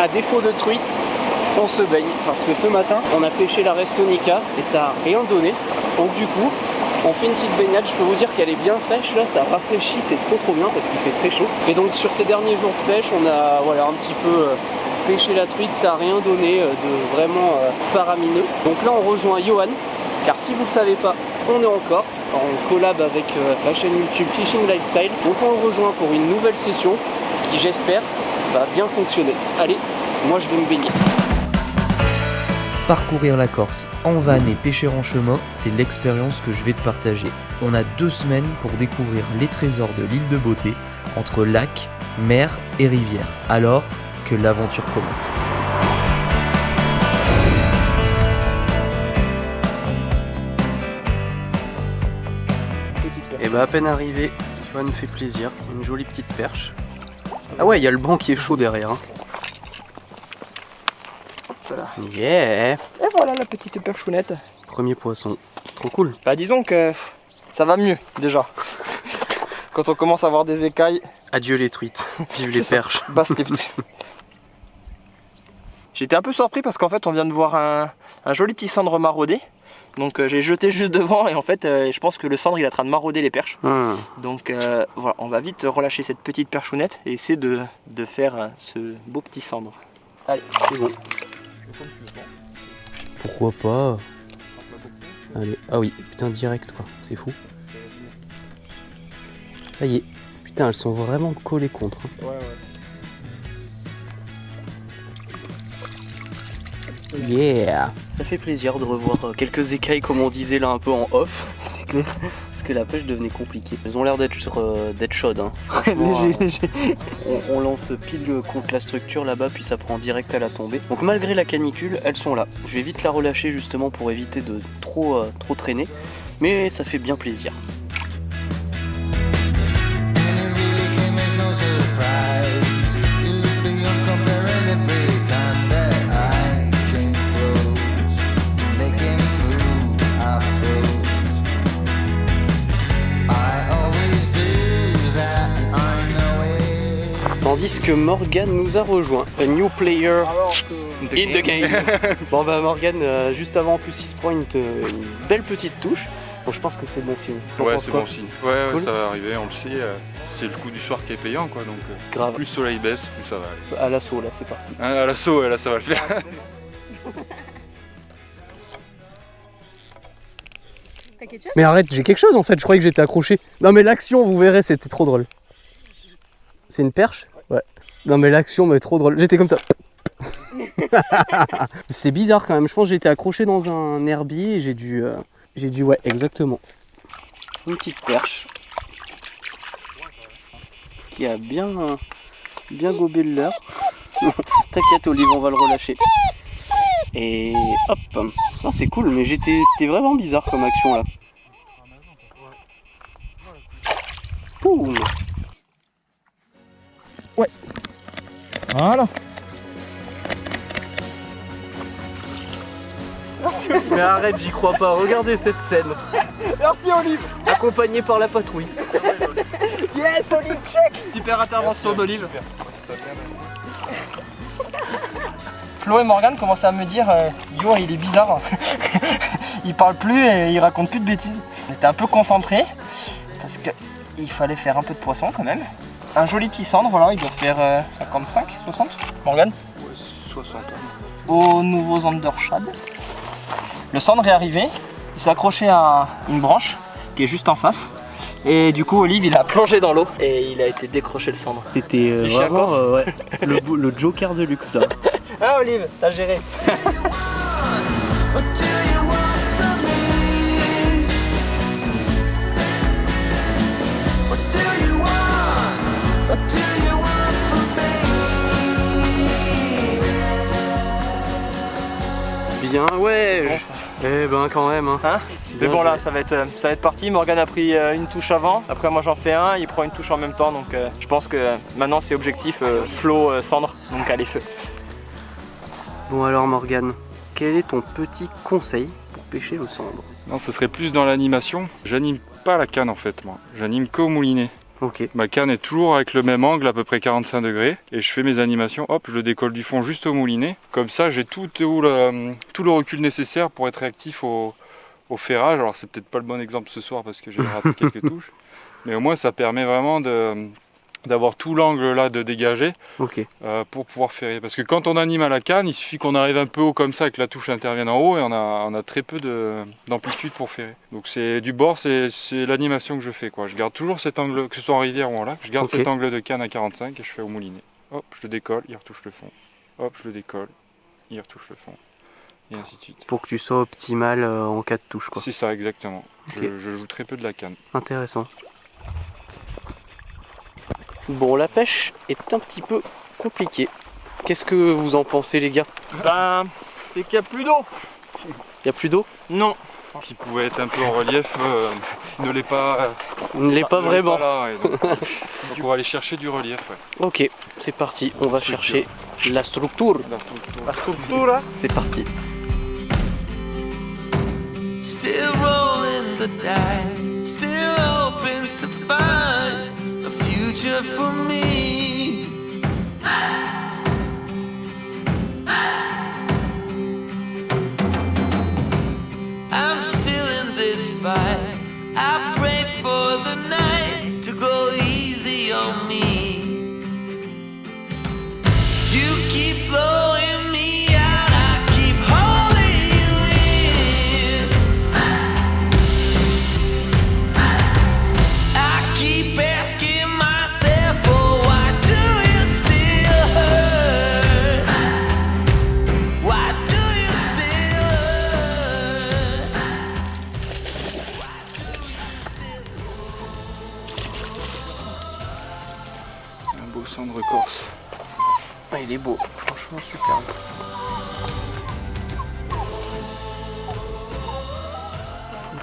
à défaut de truite, on se baigne. Parce que ce matin, on a pêché la Restonica et ça a rien donné. Donc du coup, on fait une petite baignade. Je peux vous dire qu'elle est bien fraîche. Là, ça rafraîchit, c'est trop bien parce qu'il fait très chaud. Et donc sur ces derniers jours de pêche, on a un petit peu pêché la truite. Ça a rien donné de vraiment faramineux. Donc là, on rejoint Johan. Car si vous ne le savez pas, on est en Corse, en collab avec la chaîne YouTube Fishing Lifestyle. Donc on le rejoint pour une nouvelle session qui, j'espère, va bien fonctionner. Allez, moi je vais me baigner. Parcourir la Corse en van et pêcher en chemin, c'est l'expérience que je vais te partager. On a 2 semaines pour découvrir les trésors de l'île de Beauté, entre lac, mer et rivière. Alors que l'aventure commence. Et bah à peine arrivé, Johan fait plaisir, une jolie petite perche. Ah ouais, il y a le banc qui est chaud derrière. Hein. Voilà. Yeah. Et voilà la petite perchounette. Premier poisson, trop cool. Bah disons que ça va mieux déjà. Quand on commence à avoir des écailles. Adieu les truites, vive les perches. Basse les petits. J'étais un peu surpris parce qu'en fait on vient de voir un joli petit cendre maraudé. Donc j'ai jeté juste devant et en fait je pense que le cendre il est en train de marauder les perches. Donc voilà, on va vite relâcher cette petite perchounette et essayer de faire ce beau petit cendre. Allez, c'est bon. Pourquoi pas? Allez, ah oui, putain direct quoi, c'est fou. Ça y est, putain elles sont vraiment collées contre. Hein. Ouais. Yeah. Ça fait plaisir de revoir quelques écailles comme on disait là un peu en off. C'est clair. Parce que la pêche devenait compliquée. Elles ont l'air d'être chaudes. Hein. Franchement, léger. On lance pile contre la structure là-bas puis ça prend direct à la tombée. Donc malgré la canicule, elles sont là. Je vais vite la relâcher justement pour éviter de trop traîner. Mais ça fait bien plaisir. Tandis que Morgan nous a rejoint, a new player in the game. Bon bah Morgan, juste avant en plus il se prend une belle petite touche. Bon je pense que c'est bon signe. Ouais c'est bon signe. Ouais, cool. Ça va arriver, on le sait. C'est le coup du soir qui est payant quoi. Donc grave. Plus le soleil baisse, plus ça va aller. À l'assaut là c'est parti. À l'assaut, là ça va le faire. Mais arrête, j'ai quelque chose en fait, je croyais que j'étais accroché. Non mais l'action vous verrez c'était trop drôle. C'est une perche? Ouais. Non mais l'action mais trop drôle. J'étais comme ça. C'était bizarre quand même. Je pense que j'étais accroché dans un herbier et j'ai dû ouais exactement. Une petite perche qui a bien gobé le leurre. T'inquiète Olive, on va le relâcher. Et hop. Non c'est cool mais c'était vraiment bizarre comme action là. Boum. Ouais. Voilà. Mais arrête, j'y crois pas. Regardez cette scène. Merci Olive. Accompagné par la patrouille. Yes Olive, check. Super intervention d'Olive. Flo et Morgan commencent à me dire Yo il est bizarre. Il parle plus et il raconte plus de bêtises. J'étais un peu concentré parce qu'il fallait faire un peu de poisson quand même. Un joli petit cendre, voilà, il doit faire 55, 60. Morgan? Ouais, 60. Au nouveau Zandershad. Le cendre est arrivé, il s'est accroché à une branche qui est juste en face. Et du coup Olive il a plongé dans l'eau et il a été décroché le cendre. C'était vraiment ouais, le Joker de luxe là. Ah Olive, t'as géré. Bien ouais. Eh ben quand même hein. Mais bon là ça va être parti. Morgan a pris une touche avant, après moi j'en fais un, il prend une touche en même temps, donc je pense que maintenant c'est objectif Flo cendre, donc allez feu. Bon alors Morgan, quel est ton petit conseil pour pêcher le cendre? Non, ce serait plus dans l'animation. J'anime pas la canne en fait moi, j'anime qu'au moulinet. Ok. Ma canne est toujours avec le même angle, à peu près 45 degrés. Et je fais mes animations, hop, je le décolle du fond juste au moulinet. Comme ça, j'ai tout le recul nécessaire pour être réactif au ferrage. Alors c'est peut-être pas le bon exemple ce soir parce que j'ai raté quelques touches. Mais au moins ça permet vraiment d'avoir tout l'angle là de dégager pour pouvoir ferrer. Parce que quand on anime à la canne, il suffit qu'on arrive un peu haut comme ça et que la touche intervienne en haut et on a très peu d'amplitude pour ferrer. Donc c'est du bord, c'est l'animation que je fais, quoi. Je garde toujours cet angle, que ce soit en rivière ou en lac, je garde cet angle de canne à 45 et je fais au moulinet. Hop, je le décolle, il retouche le fond. Hop, je le décolle, il retouche le fond. Et ainsi de suite. Pour que tu sois optimal en cas de touche, quoi. C'est ça, exactement. Okay. Je joue très peu de la canne. Intéressant. Bon, la pêche est un petit peu compliquée. Qu'est-ce que vous en pensez, les gars? Ben, c'est qu'il n'y a plus d'eau. Il n'y a plus d'eau? Non. Qui pouvait être un peu en relief, ne l'est pas. Ne l'est pas vraiment. Là, donc on va aller chercher du relief. Ouais. Ok, c'est parti. On va chercher la structure. La structure. C'est parti. Still rolling the dice, still hoping to find a future for me. I'm still in this fight. I pray for the night to go easy on me. You keep blowing me out, I keep holding you in. I keep asking myself, oh, why do you still hurt? Why do you still hurt? Un beau cendre corse. Ah, il est beau, franchement superbe.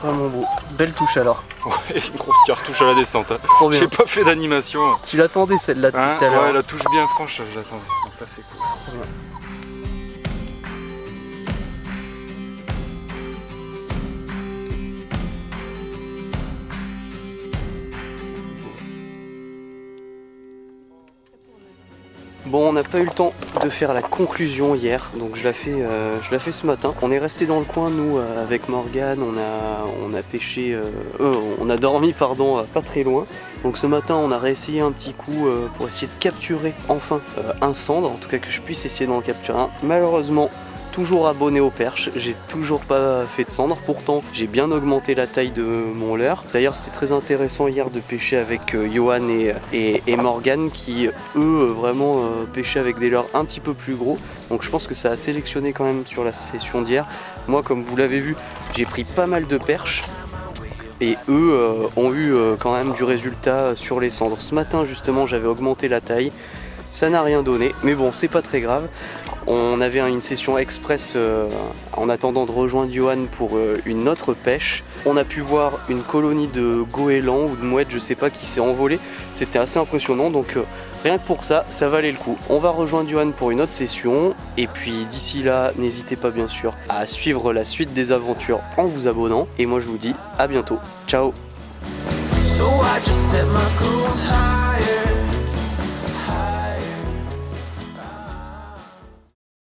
Vraiment beau. Belle touche alors. Ouais, une grosse cartouche à la descente. Hein. Trop bien. J'ai pas fait d'animation. Tu l'attendais celle-là depuis Hein, tout à l'heure. ouais, la touche bien franche, je l'attendais. Donc là c'est cool. Trop bien. Bon, on n'a pas eu le temps de faire la conclusion hier, donc je la fais ce matin. On est resté dans le coin, nous, avec Morgane, on a pêché, on a dormi, pardon, pas très loin. Donc ce matin, on a réessayé un petit coup pour essayer de capturer enfin un sandre, en tout cas que je puisse essayer d'en capturer un. Malheureusement, toujours abonné aux perches, j'ai toujours pas fait de cendre, pourtant j'ai bien augmenté la taille de mon leurre. D'ailleurs c'est très intéressant hier de pêcher avec Johan et Morgane qui eux vraiment pêchaient avec des leurres un petit peu plus gros. Donc je pense que ça a sélectionné quand même sur la session d'hier. Moi comme vous l'avez vu, j'ai pris pas mal de perches. Et eux ont eu quand même du résultat sur les cendres. Ce matin justement j'avais augmenté la taille. Ça n'a rien donné, mais bon, c'est pas très grave. On avait une session express en attendant de rejoindre Johan pour une autre pêche. On a pu voir une colonie de goélands ou de mouettes, je sais pas, qui s'est envolée. C'était assez impressionnant, donc rien que pour ça, ça valait le coup. On va rejoindre Johan pour une autre session. Et puis d'ici là, n'hésitez pas bien sûr à suivre la suite des aventures en vous abonnant. Et moi je vous dis à bientôt. Ciao! So I just set my goals high.